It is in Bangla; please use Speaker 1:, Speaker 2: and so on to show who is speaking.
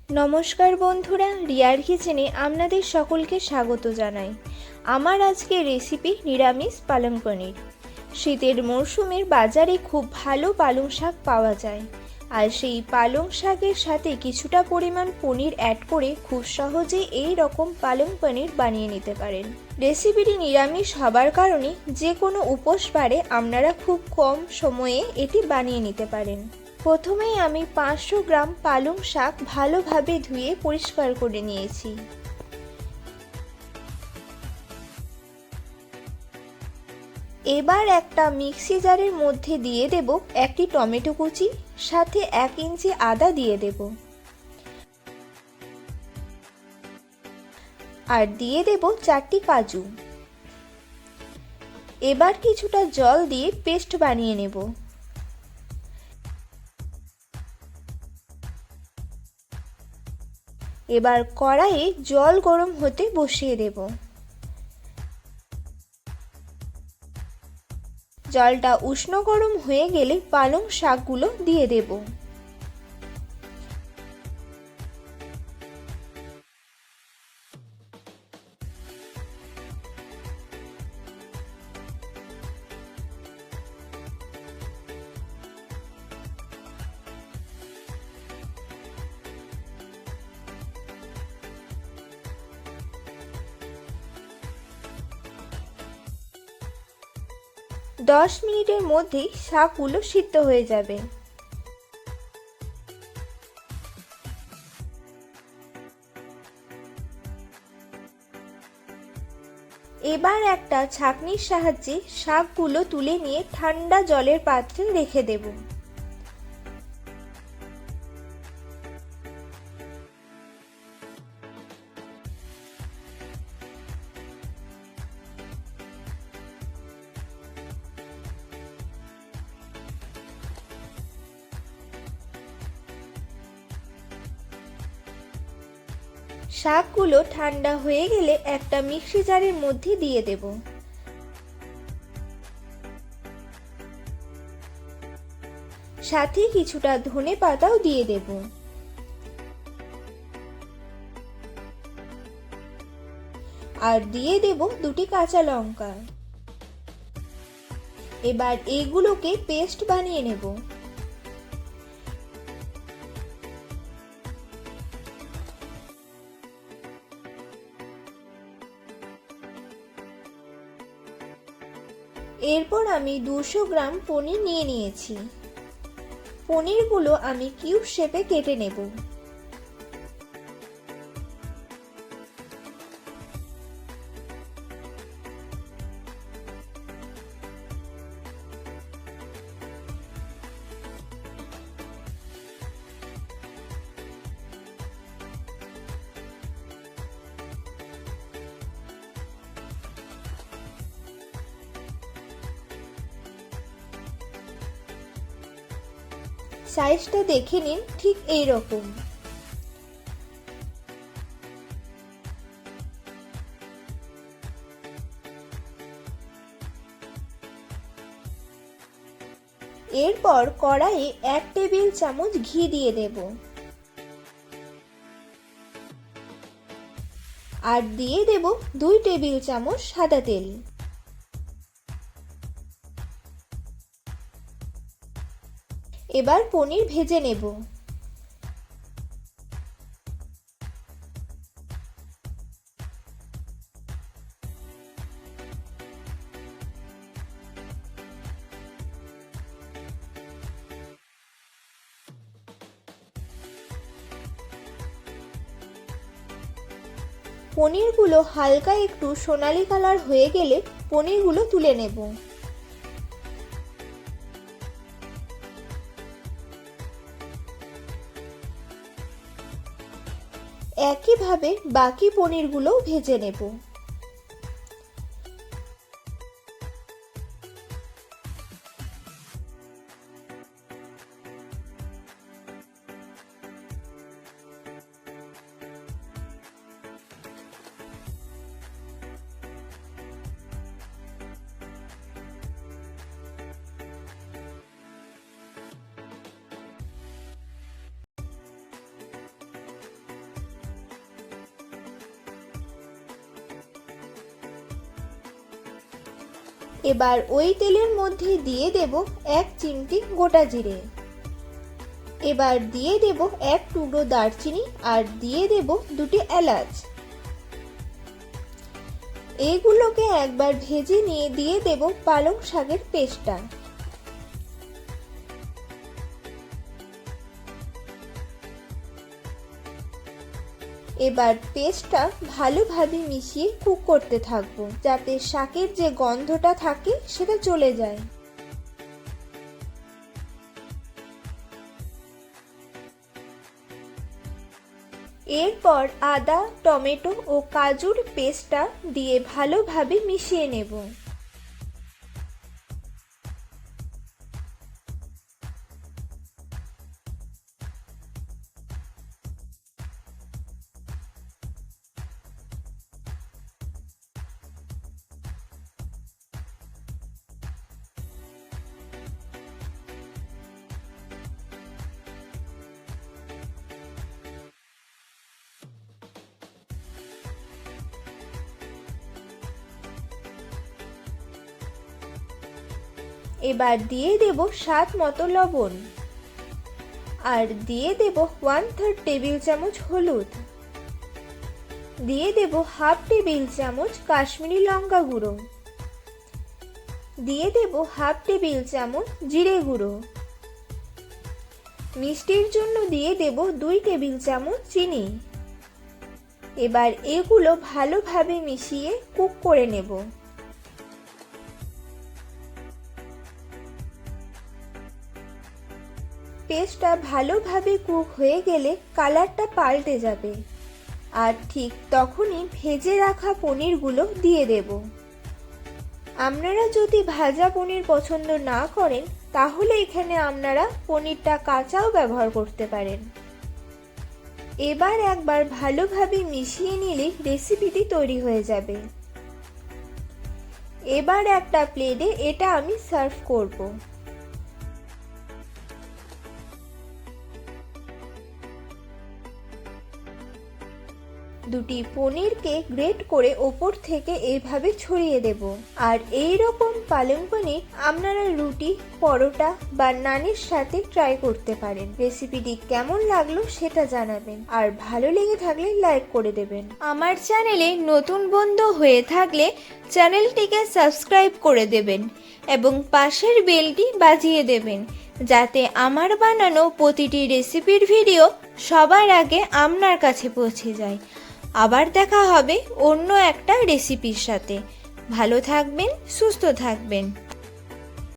Speaker 1: নমস্কার বন্ধুরা, রিয়ার কিচেনে আপনাদের সকলকে স্বাগত জানাই। আমার আজকের রেসিপি নিরামিষ পালং পনির। শীতের মরশুমের বাজারে খুব ভালো পালং শাক পাওয়া যায়, আর সেই পালং শাকের সাথে কিছুটা পরিমাণ পনির অ্যাড করে খুব সহজে এই রকম পালং পনির বানিয়ে নিতে পারেন। রেসিপিটি নিরামিষ হবার কারণে যে কোনো উপোস বারে আপনারা খুব কম সময়ে এটি বানিয়ে নিতে পারেন। প্রথমেই আমি 500 গ্রাম পালং শাক ভালোভাবে ধুয়ে পরিষ্কার করে নিয়েছি। এবার একটা মিক্সি জারের মধ্যে দিয়ে দেব একটি টমেটো কুচি, সাথে 1 ইঞ্চি আদা দিয়ে দেব, আর দিয়ে দেব 4টি কাজু। এবার কিছুটা জল দিয়ে পেস্ট বানিয়ে নেব। এবার কড়াইয়ে জল গরম হতে বসিয়ে দেব। জলটা উষ্ণ গরম হয়ে গেলে পালং শাকগুলো দিয়ে দেব। দশ মিনিটের মধ্যেই শাকগুলো সিদ্ধ হয়ে যাবে। এবার একটা ছাঁকনির সাহায্যে শাকগুলো তুলে নিয়ে ঠান্ডা জলের পাত্রে রেখে দেব। শাকগুলো ঠান্ডা হয়ে গেলে একটা মিক্সি জারের মধ্যে দিয়ে দেব। সাথে কিছুটা ধনেপাতাও দিয়ে দেব। আর দিয়ে দেব 2টি কাঁচা লঙ্কা। এবার এগুলোকে পেস্ট বানিয়ে নেব। এরপর আমি 200 গ্রাম পনির নিয়ে নিয়েছি। পনিরগুলো আমি কিউব শেপে কেটে নেব। সাইজটা দেখে নিন, ঠিক এই রকম। এরপর কড়াইয়ে 1 টেবিল চামচ ঘি দিয়ে দেব, আর দিয়ে দেব 2 টেবিল চামচ সাদা তেল। এবার পনির ভেজে নেব। পনিরগুলো হালকা একটু সোনালী কালার হয়ে গেলে পনিরগুলো তুলে নেব। একইভাবে বাকি পনিরগুলো ভেজে নেব। এবার ওই তেলের মধ্যে দিয়ে দেব 1 চিমটি গোটা জিরে। এবার দিয়ে দেব 1 টুকরো দারচিনি আর দিয়ে দেব 2টি এলাচ। এগুলোকে একবার ভেজে নিয়ে দিয়ে দেব পালং শাকের পেস্টটা। এবার পেস্টটা ভালোভাবে মিশিয়ে কুক করতে থাকবো, যাতে শাকের যে গন্ধটা থাকে সেটা চলে যায়। এরপর আদা, টমেটো ও কাজুর পেস্টটা দিয়ে ভালোভাবে মিশিয়ে নেব। এবার দিয়ে দেব স্বাদ মতো লবণ আর দিয়ে দেব 1/3 টেবিল চামচ হলুদ। দিয়ে দেব 1/2 টেবিল চামচ কাশ্মীরি লঙ্কা গুঁড়ো। দিয়ে দেব 1/2 টেবিল চামচ জিরে গুঁড়ো। মিষ্টির জন্য দিয়ে দেব 2 টেবিল চামচ চিনি। এবার এগুলো ভালোভাবে মিশিয়ে কুক করে নেব। পেস্টটা ভালোভাবে কুক হয়ে গেলে কালারটা পাল্টে যাবে, আর ঠিক তখনই ভেজে রাখা পনিরগুলো দিয়ে দেব। আপনারা যদি ভাজা পনির পছন্দ না করেন তাহলে এখানে আপনারা পনিরটা কাঁচাও ব্যবহার করতে পারেন। এবার একবার ভালোভাবে মিশিয়ে নিলে রেসিপিটি তৈরি হয়ে যাবে। এবার একটা প্লেটে এটা আমি সার্ভ করব। দুটি পনিরকে গ্রেট করে ওপর থেকে এইভাবে ছড়িয়ে দেব। আর এই রকম পালং পনির আপনারা রুটি, পরোটা বা নানের সাথে ট্রাই করতে পারেন। রেসিপিটি কেমন লাগলো সেটা জানাবেন, আর ভালো লেগে থাকলে লাইক করে দেবেন। আমার চ্যানেলে নতুন বন্ধু হয়ে থাকলে চ্যানেলটিকে সাবস্ক্রাইব করে দেবেন এবং পাশের বেলটি বাজিয়ে দেবেন, যাতে আমার বানানো প্রতিটি রেসিপির ভিডিও সবার আগে আপনার কাছে পৌঁছে যায়। আবার দেখা হবে অন্য একটা রেসিপির সাথে। ভালো থাকবেন, সুস্থ থাকবেন।